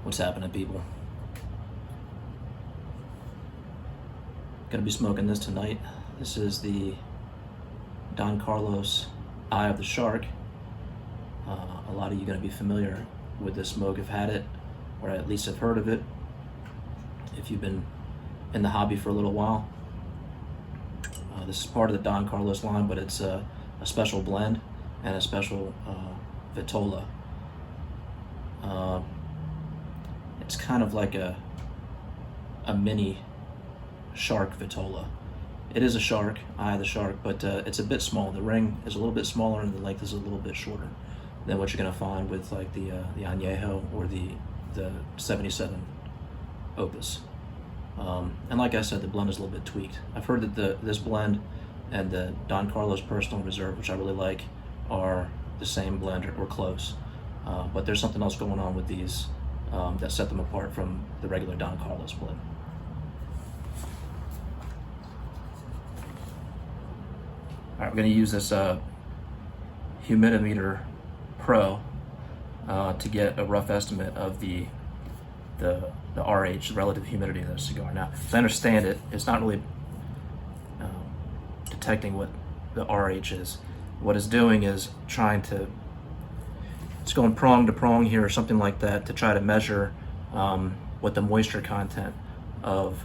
What's happening, people? Gonna be smoking this tonight. This is the Don Carlos Eye of the Shark. A lot of you are gonna be familiar with this smoke, have had it, or at least have heard of it, if you've been in the hobby for a little while. This is part of the Don Carlos line, but it's a special blend and a special vitola. It's kind of like a mini shark vitola. It is a shark, Eye of the Shark, but it's a bit small. The ring is a little bit smaller and the length is a little bit shorter than what you're gonna find with like the Añejo or the 77 Opus. And like I said, the blend is a little bit tweaked. I've heard that this blend and the Don Carlos Personal Reserve, which I really like, are the same blend or close. But there's something else going on with these that set them apart from the regular Don Carlos blend. All right, we're going to use this Humidimeter Pro to get a rough estimate of the RH, the relative humidity of the cigar. Now, as I understand it, it's not really detecting what the RH is. What it's doing is it's going prong to prong here or something like that to try to measure what the moisture content of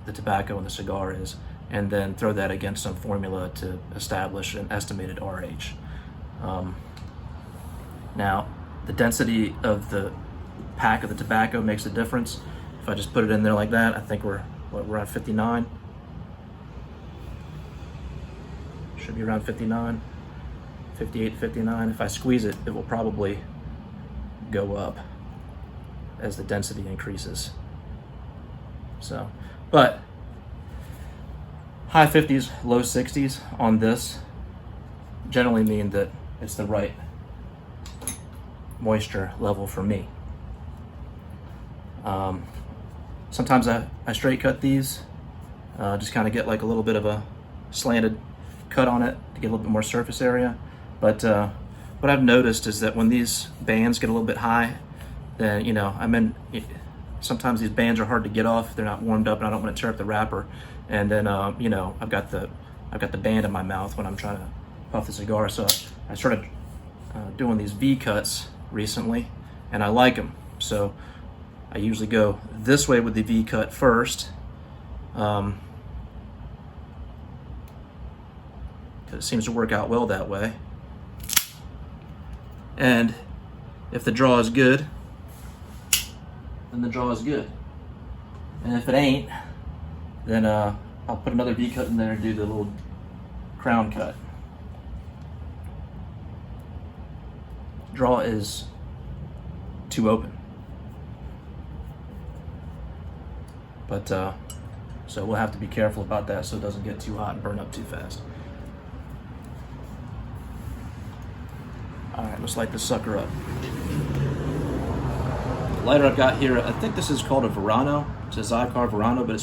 the tobacco in the cigar is, and then throw that against some formula to establish an estimated RH. Now, the density of the pack of the tobacco makes a difference. If I just put it in there like that, I think we're around 59. Should be around 59, 58, 59. If I squeeze it, it will probably go up as the density increases. So, but high 50s, low 60s on this generally mean that it's the right moisture level for me. Sometimes I straight cut these, just kind of get like a little bit of a slanted cut on it to get a little bit more surface area. But what I've noticed is that when these bands get a little bit high, then sometimes these bands are hard to get off. They're not warmed up, and I don't want to tear up the wrapper. And then I've got the band in my mouth when I'm trying to puff the cigar. So I started doing these V cuts recently, and I like them. So I usually go this way with the V cut first, because it seems to work out well that way. And if the draw is good, then the draw is good. And if it ain't, then I'll put another V cut in there and do the little crown cut. Draw is too open. But so we'll have to be careful about that so it doesn't get too hot and burn up too fast. All right, let's light this sucker up. The lighter I've got here, I think this is called a Verano. It's a Zycar Verano, but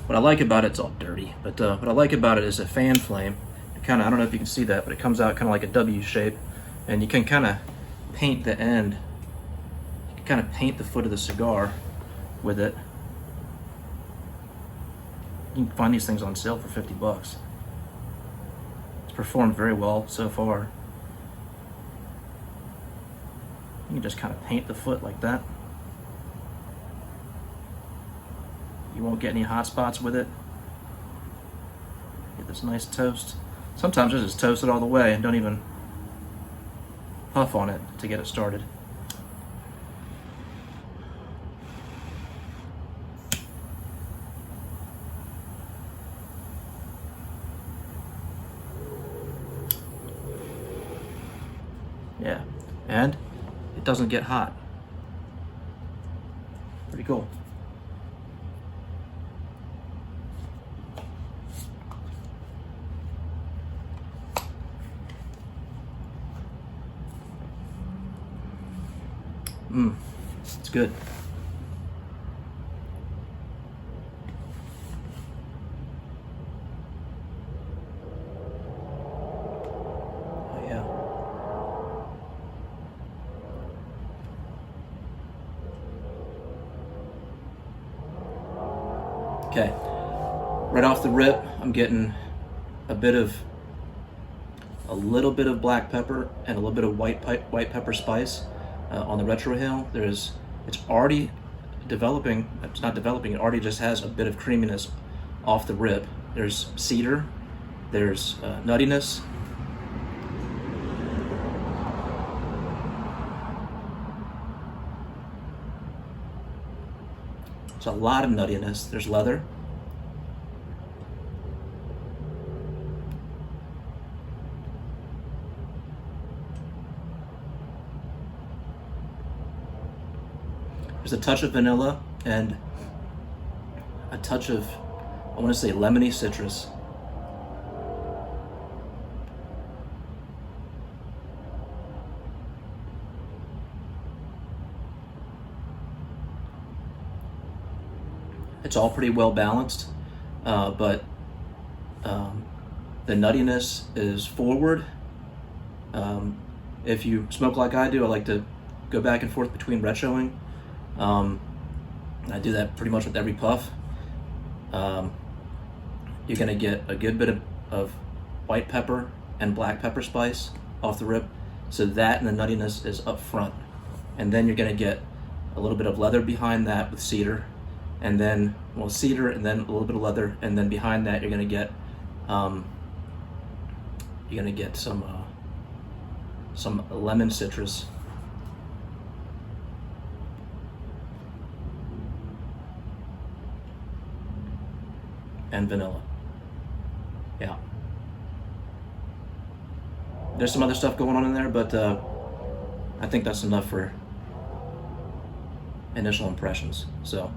what I like about it's all dirty. But what I like about it is a fan flame. It kind of, I don't know if you can see that, but it comes out kind of like a W shape, and you can kind of paint the end. You can kind of paint the foot of the cigar with it. You can find these things on sale for $50. It's performed very well so far. You can just kind of paint the foot like that. You won't get any hot spots with it. Get this nice toast. Sometimes I just toast it all the way and don't even puff on it to get it started. Yeah, and it doesn't get hot. Pretty cool. It's good. Oh yeah. Okay, right off the rip, I'm getting a little bit of black pepper and a little bit of white pepper spice on the retrohale. It's already developing. It's not developing. It already just has a bit of creaminess off the rip. There's cedar. There's nuttiness. There's a lot of nuttiness. There's leather. There's a touch of vanilla and a touch of, I want to say, lemony citrus. It's all pretty well balanced, but the nuttiness is forward. If you smoke like I do, I like to go back and forth between retroing. I do that pretty much with every puff. You're gonna get a good bit of white pepper and black pepper spice off the rip, so that and the nuttiness is up front. And then you're gonna get a little bit of leather behind that with cedar, and then, well, cedar and then a little bit of leather, and then behind that you're gonna get some lemon citrus. And vanilla. Yeah. There's some other stuff going on in there, but I think that's enough for initial impressions. So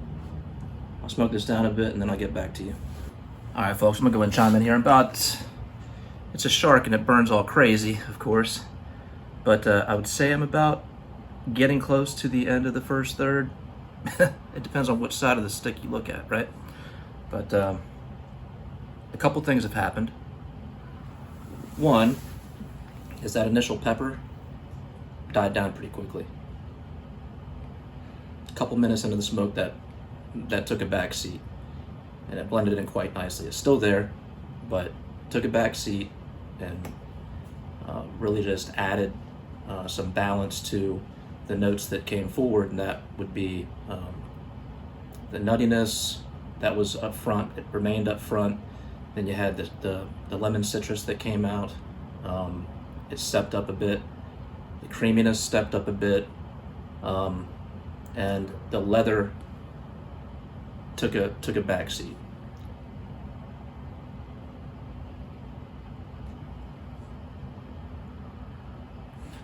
I'll smoke this down a bit and then I'll get back to you. All right, folks, I'm gonna go and chime in here. It's a shark and it burns all crazy, of course, but I would say I'm about getting close to the end of the first third. It depends on which side of the stick you look at, right? But a couple things have happened. One is that initial pepper died down pretty quickly. A couple minutes into the smoke, that took a back seat, and it blended in quite nicely. It's still there, but took a back seat and really just added some balance to the notes that came forward, and that would be the nuttiness that was up front. It remained up front. Then you had the lemon citrus that came out. It stepped up a bit. The creaminess stepped up a bit. And the leather took a back seat.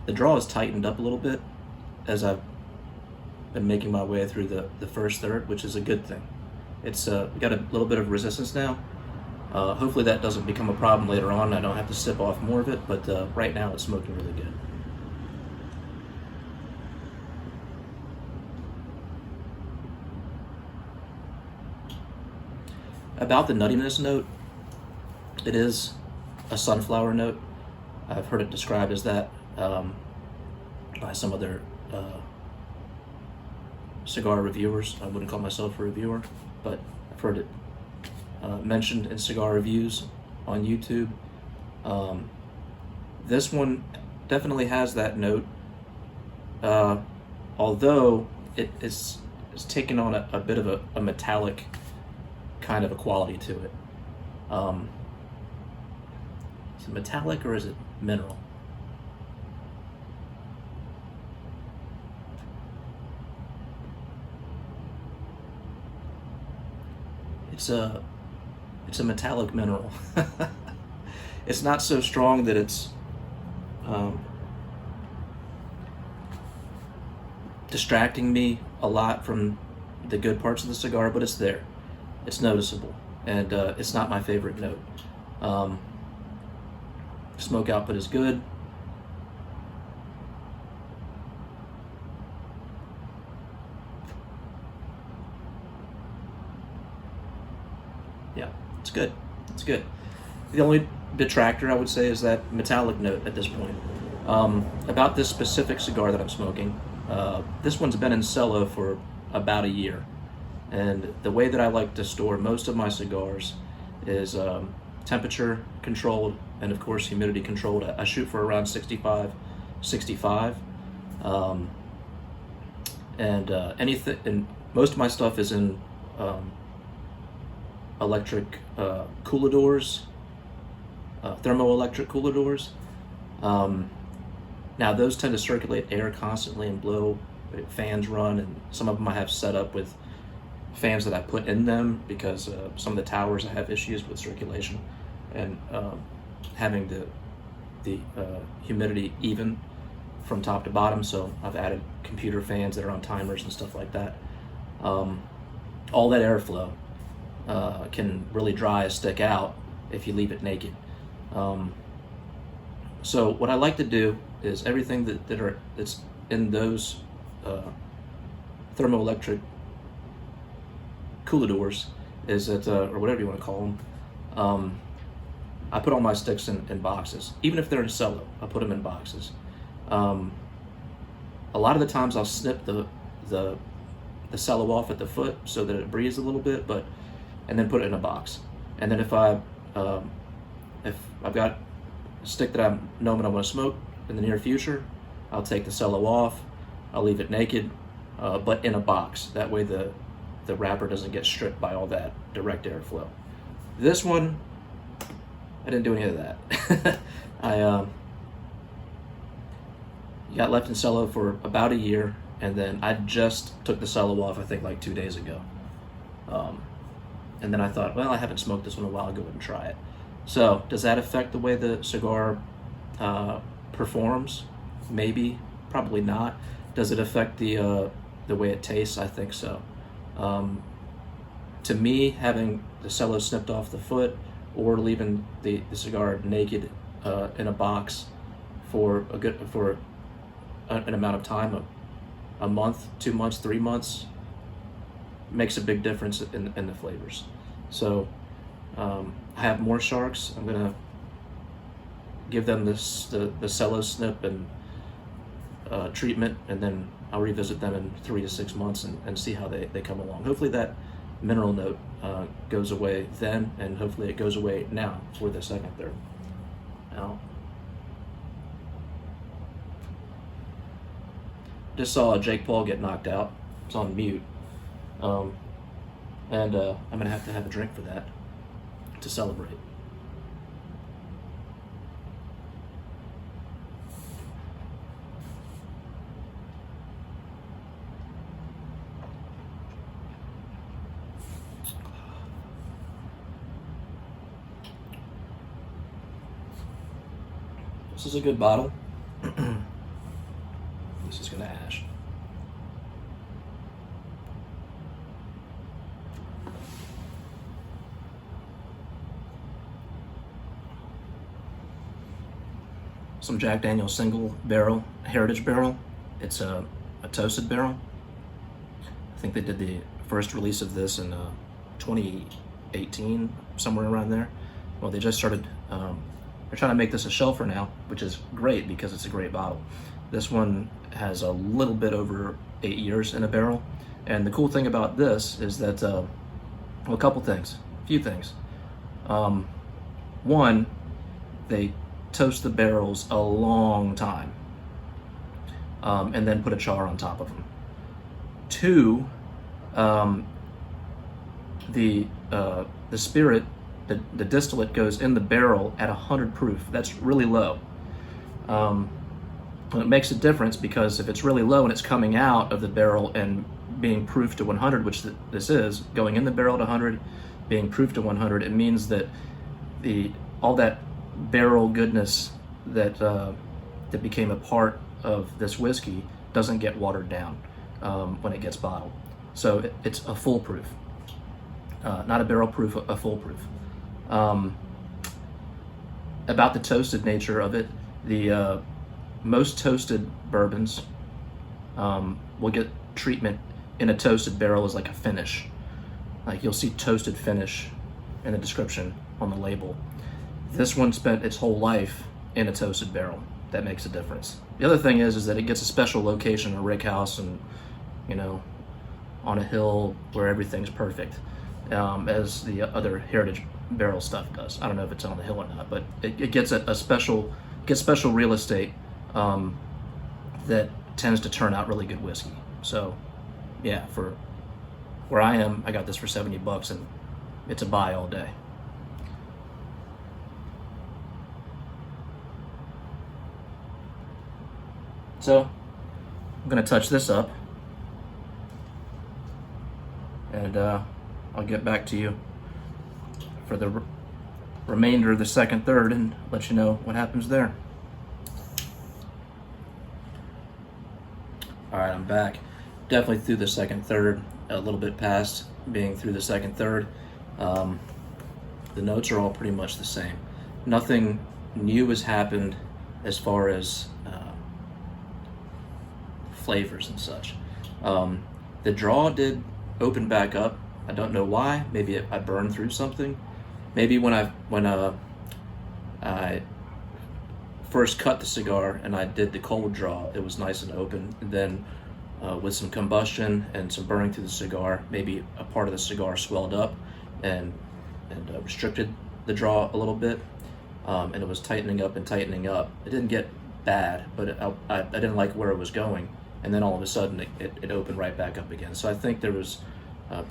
The draw has tightened up a little bit as I've been making my way through the first third, which is a good thing. It's got a little bit of resistance now. Hopefully that doesn't become a problem later on. I don't have to sip off more of it, but right now it's smoking really good. About the nuttiness note, it is a sunflower note. I've heard it described as that by some other cigar reviewers. I wouldn't call myself a reviewer, but I've heard it mentioned in cigar reviews on YouTube. This one definitely has that note, although it's taken on a bit of a metallic kind of a quality to it. Is it metallic or is it mineral? It's a metallic mineral. It's not so strong that it's distracting me a lot from the good parts of the cigar, but it's there. It's noticeable, and it's not my favorite note. Smoke output is good. Yeah, it's good. It's good. The only detractor I would say is that metallic note at this point. About this specific cigar that I'm smoking, this one's been in cello for about a year. And the way that I like to store most of my cigars is temperature controlled and of course humidity controlled. I shoot for around 65. Anything, and most of my stuff is in electric cooler doors, thermoelectric cooler doors. Now those tend to circulate air constantly and blow. Fans run, and some of them I have set up with fans that I put in them because some of the towers I have issues with circulation and having the humidity even from top to bottom. So I've added computer fans that are on timers and stuff like that. All that airflow can really dry a stick out if you leave it naked. So what I like to do is everything that's in those thermoelectric cooler doors is that, or whatever you want to call them, I put all my sticks in boxes. Even if they're in cello, I put them in boxes. A lot of the times I'll snip the cello off at the foot so that it breathes a little bit, and then put it in a box. And then if I've got a stick that I know I'm going to smoke in the near future, I'll take the cello off, I'll leave it naked, but in a box. That way the wrapper doesn't get stripped by all that direct airflow. This one, I didn't do any of that. I got left in cello for about a year, and then I just took the cello off, I think like 2 days ago. And then I thought, well, I haven't smoked this one in a while, I'll go ahead and try it. So, does that affect the way the cigar performs? Maybe, probably not. Does it affect the way it tastes? I think so. To me, having the cello snipped off the foot or leaving the cigar naked in a box for an amount of time, a month, 2 months, 3 months, makes a big difference in the flavors. So I have more sharks. I'm gonna give them the cello snip and treatment, and then I'll revisit them in 3 to 6 months and see how they come along. Hopefully that mineral note goes away then, and hopefully it goes away now for the second third. Now, just saw Jake Paul get knocked out. It's on mute. I'm gonna have to have a drink for that to celebrate. This is a good bottle. This is gonna ash. Some Jack Daniel's single barrel, heritage barrel. It's a toasted barrel. I think they did the first release of this in 2018, somewhere around there. Well, they just started, they're trying to make this a shelfer now, which is great because it's a great bottle. This one has a little bit over 8 years in a barrel. And the cool thing about this is that, well, a few things. One, they toast the barrels a long time, and then put a char on top of them. Two, the spirit, the distillate goes in the barrel at 100 proof. That's really low. And it makes a difference because if it's really low and it's coming out of the barrel and being proofed to 100, which this is, going in the barrel at 100, being proofed to 100, it means that all that barrel goodness that became a part of this whiskey doesn't get watered down when it gets bottled. So it's a full proof, not a barrel proof, a full proof. About the toasted nature of it, the most toasted bourbons will get treatment in a toasted barrel as like a finish. Like you'll see toasted finish in the description on the label. This one spent its whole life in a toasted barrel. That makes a difference. The other thing is that it gets a special location, a rick house, and on a hill where everything's perfect, as the other Heritage barrel stuff does. I don't know if it's on the hill or not, but it gets a special real estate that tends to turn out really good whiskey. So yeah, for where I am, I got this for $70 and it's a buy all day. So I'm gonna touch this up and I'll get back to you for the remainder of the second third and let you know what happens there. All right, I'm back. Definitely through the second third, a little bit past being through the second third. The notes are all pretty much the same. Nothing new has happened as far as flavors and such. The draw did open back up. I don't know why. Maybe I burned through something. Maybe when I first cut the cigar and I did the cold draw, it was nice and open. And then with some combustion and some burning through the cigar, maybe a part of the cigar swelled up and restricted the draw a little bit, and it was tightening up and tightening up. It didn't get bad, but I didn't like where it was going, and then all of a sudden it opened right back up again. So I think there was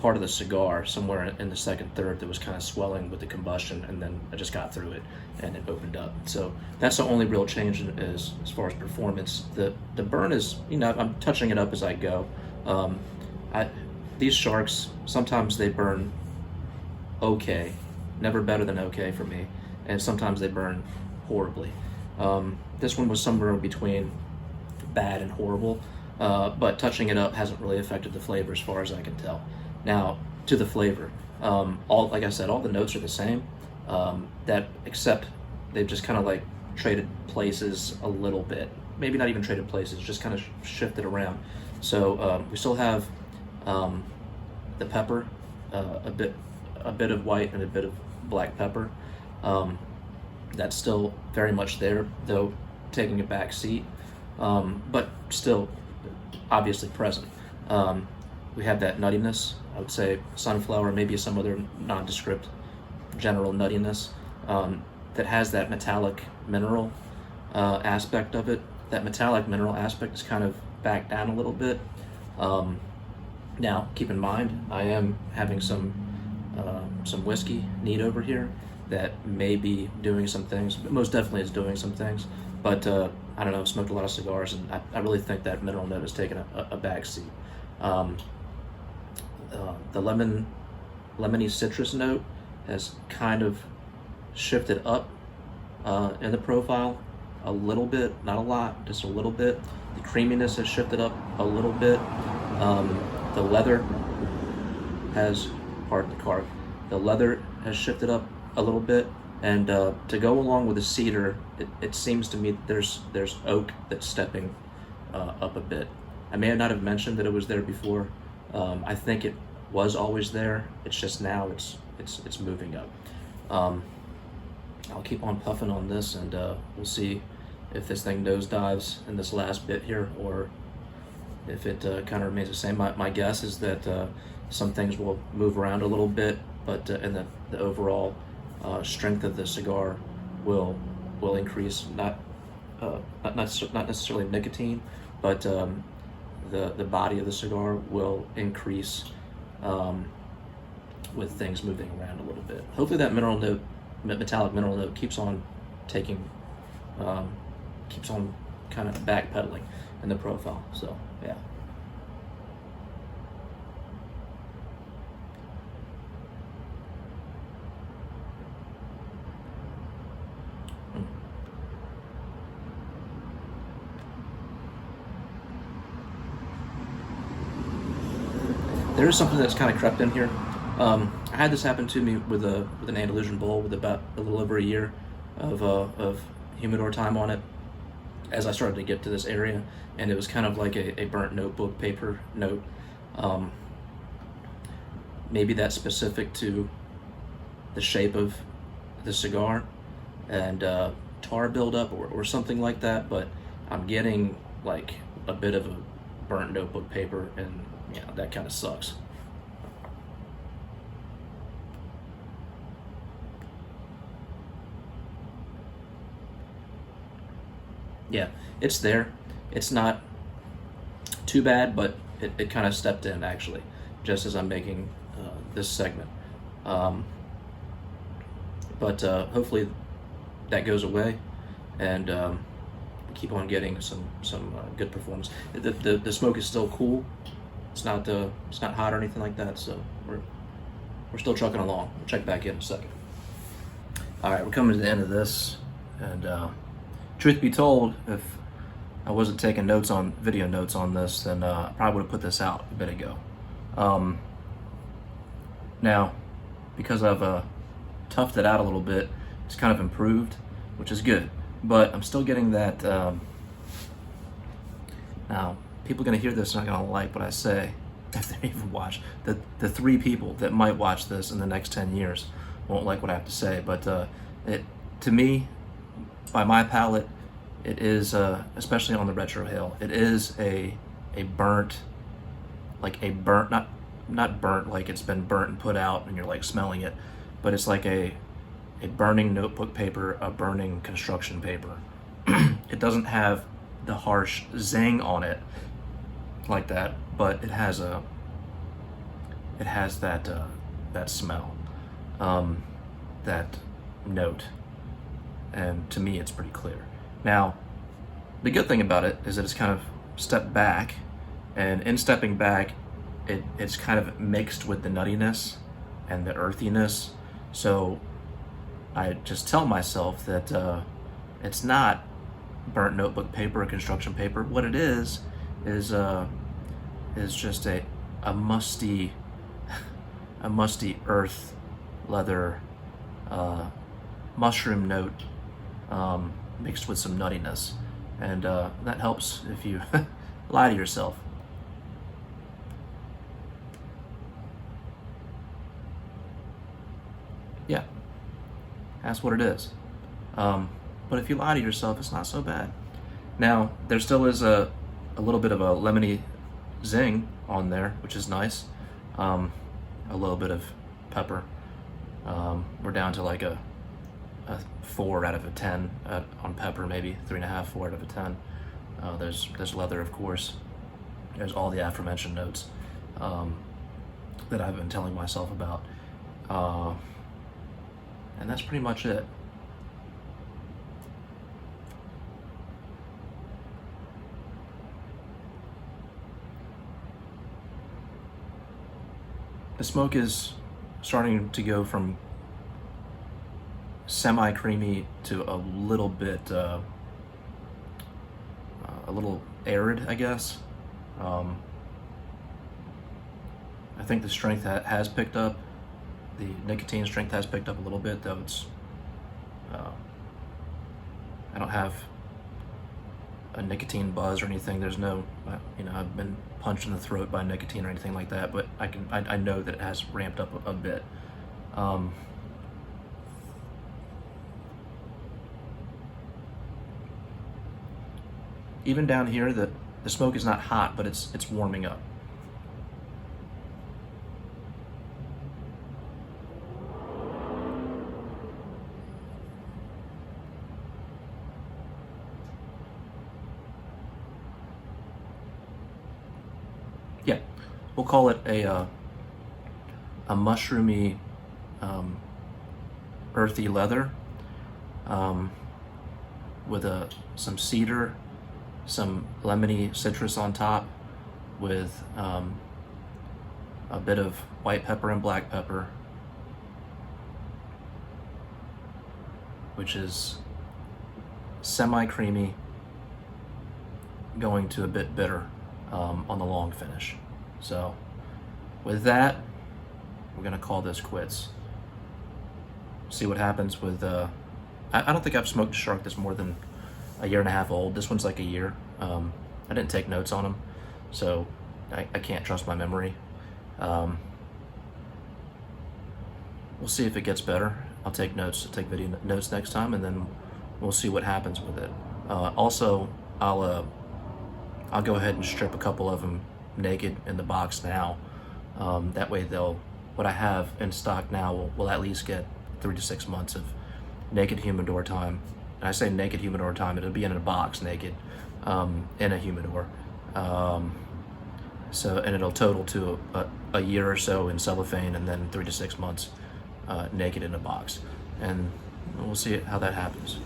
part of the cigar somewhere in the second third that was kind of swelling with the combustion, and then I just got through it and it opened up. So that's the only real change as far as performance. The burn is, I'm touching it up as I go. These sharks, sometimes they burn okay, never better than okay for me, and sometimes they burn horribly. This one was somewhere between bad and horrible, but touching it up hasn't really affected the flavor as far as I can tell. Now, to the flavor, like I said, all the notes are the same, except they've just kind of like traded places a little bit. Maybe not even traded places, just kind of shifted around. So we still have the pepper, a bit of white and a bit of black pepper. That's still very much there, though taking a back seat, but still obviously present. We have that nuttiness. I would say sunflower, maybe some other nondescript general nuttiness that has that metallic mineral aspect of it. That metallic mineral aspect is kind of back down a little bit. Now, keep in mind, I am having some whiskey neat over here that may be doing some things, but most definitely is doing some things. But I don't know, I've smoked a lot of cigars, and I really think that mineral note has taken a back seat. The lemony citrus note has kind of shifted up in the profile a little bit, not a lot, just a little bit. The creaminess has shifted up a little bit. The leather has, pardon the carb, the leather has shifted up a little bit, and to go along with the cedar, it seems to me that there's oak that's stepping up a bit. I may not have mentioned that it was there before. I think it was always there. It's just now it's moving up. I'll keep on puffing on this, and we'll see if this thing nosedives in this last bit here, or if it kind of remains the same. My guess is that some things will move around a little bit, but and the overall strength of the cigar will increase. Not necessarily nicotine, but the body of the cigar will increase with things moving around a little bit. Hopefully that metallic mineral note keeps on kind of backpedaling in the profile. So yeah. There is something that's kind of crept in here. I had this happen to me with an Andalusian bull with about a little over a year of humidor time on it as I started to get to this area, and it was kind of like a burnt notebook paper note. Maybe that's specific to the shape of the cigar and tar buildup or something like that, but I'm getting like a bit of a burnt notebook paper and Yeah, that kind of sucks. Yeah, it's there. It's not too bad, but it kind of stepped in actually, just as I'm making this segment. Um, but hopefully that goes away, and keep on getting some good performance. The smoke is still cool. It's not hot or anything like that. So we're still trucking along. We'll check back in a second. All right, we're coming to the end of this, and truth be told, if I wasn't taking video notes on this, then I probably would have put this out a bit ago. Now, because I've toughed it out a little bit, it's kind of improved, which is good. But I'm still getting that. Now, people are going to hear this and not going to like what I say if they even watch. The 3 people that might watch this in the next 10 years won't like what I have to say. But to me, by my palate, it is, especially on the retro hail, it is a burnt, not burnt like it's been burnt and put out and you're like smelling it, but it's like a burning notebook paper, a burning construction paper. It doesn't have the harsh zing on it like that, but it has that smell, that note, and to me it's pretty clear. Now, the good thing about it is that it's kind of stepped back, and in stepping back, it's kind of mixed with the nuttiness and the earthiness. So I just tell myself that it's not burnt notebook paper or construction paper. What it is just a musty earth leather mushroom note mixed with some nuttiness, and that helps if you lie to yourself. Yeah, that's what it is. But if you lie to yourself, it's not so bad. Now, there still is a little bit of a lemony zing on there, which is nice. A little bit of pepper. We're down to like a 4 out of a 10 on pepper, maybe 3.5, 4 out of a 10. There's leather, of course. There's all the aforementioned notes that I've been telling myself about. And that's pretty much it. The smoke is starting to go from semi-creamy to a little bit, a little arid, I guess. I think the strength has picked up. The nicotine strength has picked up a little bit, though it's, I don't have a nicotine buzz or anything. There's no, I've been punched in the throat by nicotine or anything like that, but I know that it has ramped up a bit. Even down here, the smoke is not hot, but it's warming up. Yeah, we'll call it a mushroomy, earthy leather with some cedar, some lemony citrus on top, with a bit of white pepper and black pepper, which is semi-creamy, going to a bit bitter on the long finish. So with that, we're gonna call this quits. See what happens with, I don't think I've smoked a shark that's more than a 1.5 years old. This one's like a year. I didn't take notes on them, so I can't trust my memory. We'll see if it gets better. I'll take video notes next time, and then we'll see what happens with it. Also, I'll go ahead and strip a couple of them naked in the box now. That way what I have in stock now will at least get 3 to 6 months of naked humidor time. And I say naked humidor time, it'll be in a box naked, in a humidor. And it'll total to a year or so in cellophane, and then 3 to 6 months naked in a box. And we'll see how that happens.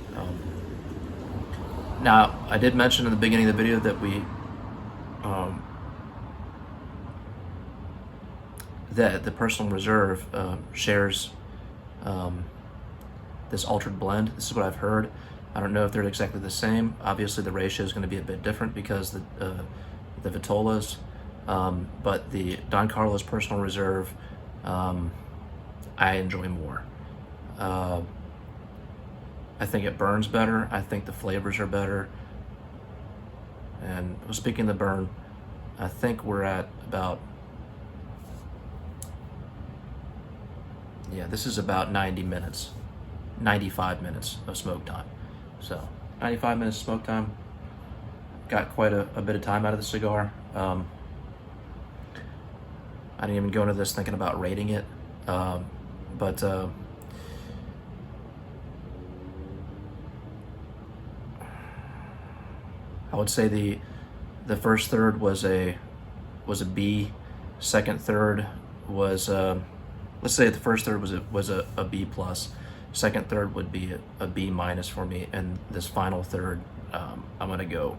Now, I did mention in the beginning of the video that that the Personal Reserve shares this altered blend. This is what I've heard. I don't know if they're exactly the same. Obviously, the ratio is going to be a bit different because the Vitolas, but the Don Carlos Personal Reserve, I enjoy more. I think it burns better. I think the flavors are better. And speaking of the burn, I think we're at about, this is about 90 minutes, 95 minutes of smoke time. So 95 minutes of smoke time. Got quite a bit of time out of the cigar. I didn't even go into this thinking about rating it, but I would say the first third was a B. Second third was let's say the first third was a B plus. Second third would be a B minus for me, and this final third, I'm gonna go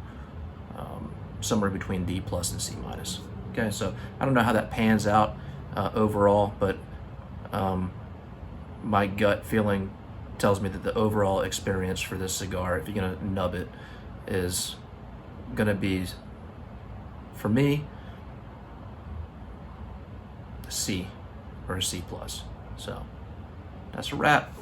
somewhere between D plus and C minus. Okay, so I don't know how that pans out overall, but my gut feeling tells me that the overall experience for this cigar, if you're gonna nub it, is gonna be, for me, a C or a C plus. So that's a wrap.